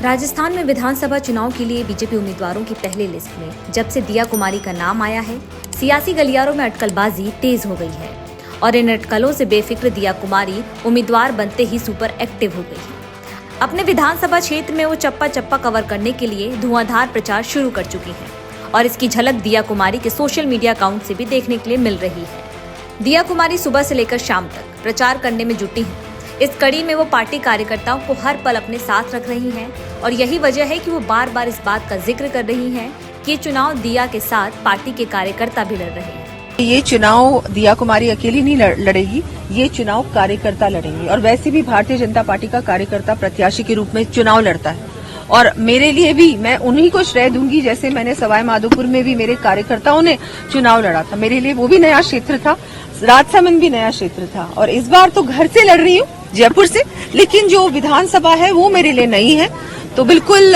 राजस्थान में विधानसभा चुनाव के लिए बीजेपी उम्मीदवारों की पहली लिस्ट में जब से दिया कुमारी का नाम आया है, सियासी गलियारों में अटकलबाजी तेज हो गई है और इन अटकलों से बेफिक्र दिया कुमारी उम्मीदवार बनते ही सुपर एक्टिव हो गई है। अपने विधानसभा क्षेत्र में वो चप्पा चप्पा कवर करने के लिए धुआंधार प्रचार शुरू कर चुकी है और इसकी झलक दिया कुमारी के सोशल मीडिया अकाउंट से भी देखने के लिए मिल रही है। दिया कुमारी सुबह से लेकर शाम तक प्रचार करने में जुटी हैं। इस कड़ी में वो पार्टी कार्यकर्ताओं को हर पल अपने साथ रख रही हैं और यही वजह है कि वो बार बार इस बात का जिक्र कर रही हैं कि ये चुनाव दिया के साथ पार्टी के कार्यकर्ता भी लड़ रहे हैं। ये चुनाव दिया कुमारी अकेली नहीं लड़ेगी, ये चुनाव कार्यकर्ता लड़ेंगे और वैसे भी भारतीय जनता पार्टी का कार्यकर्ता प्रत्याशी के रूप में चुनाव लड़ता है और मेरे लिए भी मैं उन्हीं को श्रेय दूंगी। जैसे मैंने सवाई माधोपुर में भी मेरे कार्यकर्ताओं ने चुनाव लड़ा था, मेरे लिए वो भी नया क्षेत्र था, राजसमंद भी नया क्षेत्र था और इस बार तो घर से लड़ रही हूँ, जयपुर से, लेकिन जो विधानसभा है वो मेरे लिए नई है। तो बिल्कुल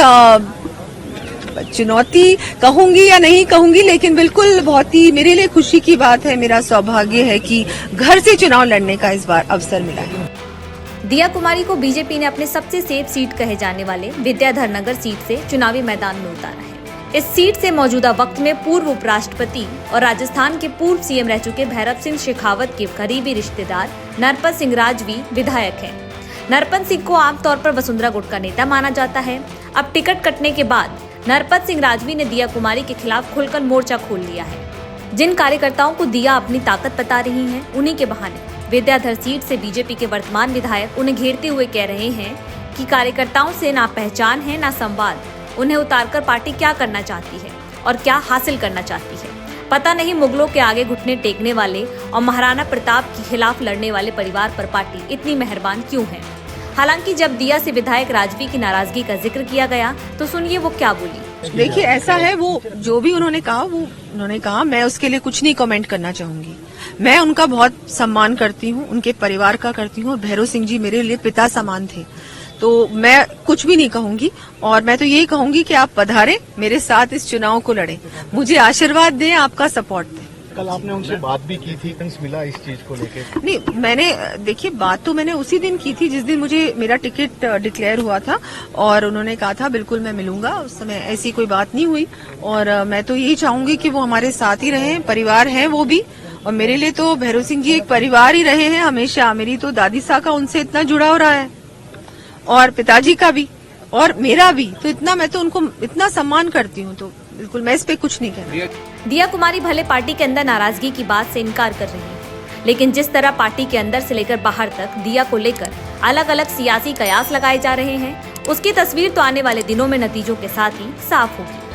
चुनौती कहूंगी या नहीं कहूंगी, लेकिन बिल्कुल बहुत ही मेरे लिए खुशी की बात है, मेरा सौभाग्य है कि घर से चुनाव लड़ने का इस बार अवसर मिला है। दिया कुमारी को बीजेपी ने अपने सबसे सेफ सीट कहे जाने वाले विद्याधर नगर सीट से चुनावी मैदान में उतारा है। इस सीट से मौजूदा वक्त में पूर्व उपराष्ट्रपति और राजस्थान के पूर्व सीएम रह चुके भैरव सिंह शेखावत के करीबी रिश्तेदार नरपत सिंह राजवी विधायक हैं। नरपत सिंह को आमतौर पर वसुंधरा गुट का नेता माना जाता है। अब टिकट कटने के बाद नरपत सिंह राजवी ने दिया कुमारी के खिलाफ खुलकर मोर्चा खोल लिया है। जिन कार्यकर्ताओं को दिया अपनी ताकत बता रही हैं, उन्हीं के बहाने विद्याधर सीट से बीजेपी के वर्तमान विधायक उन्हें घेरते हुए कह रहे हैं कि कार्यकर्ताओं से ना पहचान है ना संवाद। उन्हें उतारकर पार्टी क्या करना चाहती है और क्या हासिल करना चाहती है, पता नहीं। मुगलों के आगे घुटने टेकने वाले और महाराणा प्रताप के खिलाफ लड़ने वाले परिवार पर पार्टी इतनी मेहरबान क्यों है? हालांकि जब दिया से विधायक राजवी की नाराजगी का जिक्र किया गया तो सुनिए वो क्या बोली। देखिए, ऐसा है, वो जो भी उन्होंने कहा मैं उसके लिए कुछ नहीं कमेंट करना चाहूंगी। मैं उनका बहुत सम्मान करती हूँ, उनके परिवार का करती हूँ और भैरव सिंह जी मेरे लिए पिता समान थे, तो मैं कुछ भी नहीं कहूंगी और मैं तो यही कहूंगी कि आप पधारें, मेरे साथ इस चुनाव को लड़ें, मुझे आशीर्वाद दें, आपका सपोर्ट दें। कल आपने उनसे बात भी की थी, मिला इस चीज को लेकर? नहीं, देखिए बात तो मैंने उसी दिन की थी जिस दिन मुझे मेरा टिकट डिक्लेयर हुआ था और उन्होंने कहा था बिल्कुल मैं मिलूंगा। उस समय ऐसी कोई बात नहीं हुई और मैं तो यही चाहूंगी कि वो हमारे साथ ही रहें, परिवार है वो भी, और मेरे लिए तो भैरव सिंह जी एक परिवार ही रहे हैं हमेशा। मेरी तो दादी साहब का उनसे इतना जुड़ाव रहा है और पिताजी का भी और मेरा भी, तो इतना मैं तो उनको इतना सम्मान करती हूँ, तो बिल्कुल मैं इस पे कुछ नहीं कह रही। दिया कुमारी भले पार्टी के अंदर नाराजगी की बात से इनकार कर रही है, लेकिन जिस तरह पार्टी के अंदर से लेकर बाहर तक दिया को लेकर अलग अलग सियासी कयास लगाए जा रहे हैं, उसकी तस्वीर तो आने वाले दिनों में नतीजों के साथ ही साफ होगी।